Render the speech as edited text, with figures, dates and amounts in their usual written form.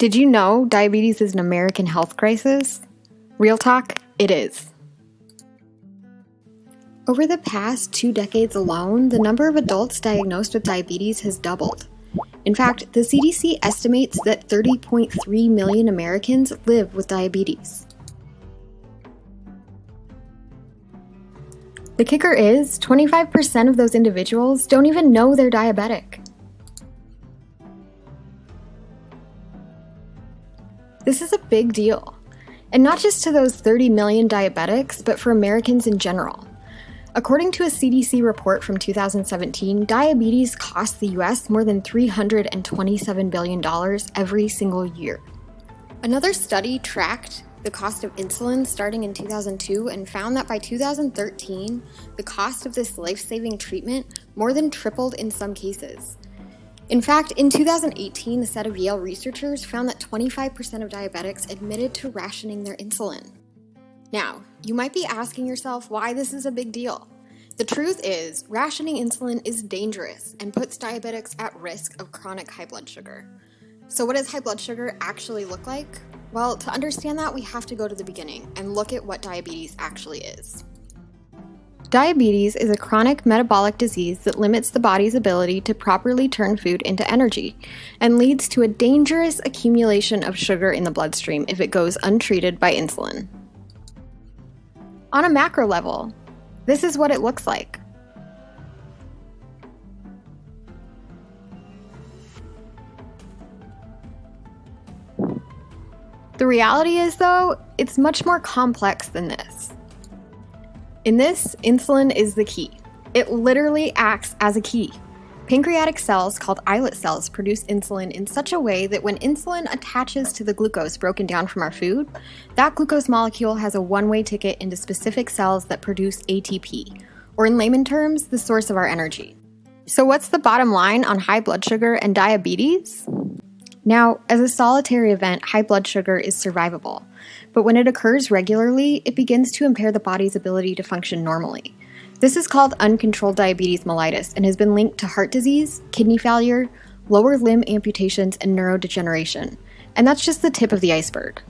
Did you know diabetes is an American health crisis? Real talk, it is. Over the past 2 decades alone, the number of adults diagnosed with diabetes has doubled. In fact, the CDC estimates that 30.3 million Americans live with diabetes. The kicker is, 25% of those individuals don't even know they're diabetic. This is a big deal, and not just to those 30 million diabetics, but for Americans in general. According to a CDC report from 2017, diabetes costs the US more than $327 billion every single year. Another study tracked the cost of insulin starting in 2002 and found that by 2013, the cost of this life-saving treatment more than tripled in some cases. In fact, in 2018, a set of Yale researchers found that 25% of diabetics admitted to rationing their insulin. Now, you might be asking yourself why this is a big deal. The truth is, rationing insulin is dangerous and puts diabetics at risk of chronic high blood sugar. So what does high blood sugar actually look like? Well, to understand that, we have to go to the beginning and look at what diabetes actually is. Diabetes is a chronic metabolic disease that limits the body's ability to properly turn food into energy and leads to a dangerous accumulation of sugar in the bloodstream if it goes untreated by insulin. On a macro level, this is what it looks like. The reality is, though, it's much more complex than this. In this, insulin is the key. It literally acts as a key. Pancreatic cells called islet cells produce insulin in such a way that when insulin attaches to the glucose broken down from our food, that glucose molecule has a one-way ticket into specific cells that produce ATP, or in layman terms, the source of our energy. So what's the bottom line on high blood sugar and diabetes? Now, as a solitary event, high blood sugar is survivable, but when it occurs regularly, it begins to impair the body's ability to function normally. This is called uncontrolled diabetes mellitus and has been linked to heart disease, kidney failure, lower limb amputations, and neurodegeneration. And that's just the tip of the iceberg.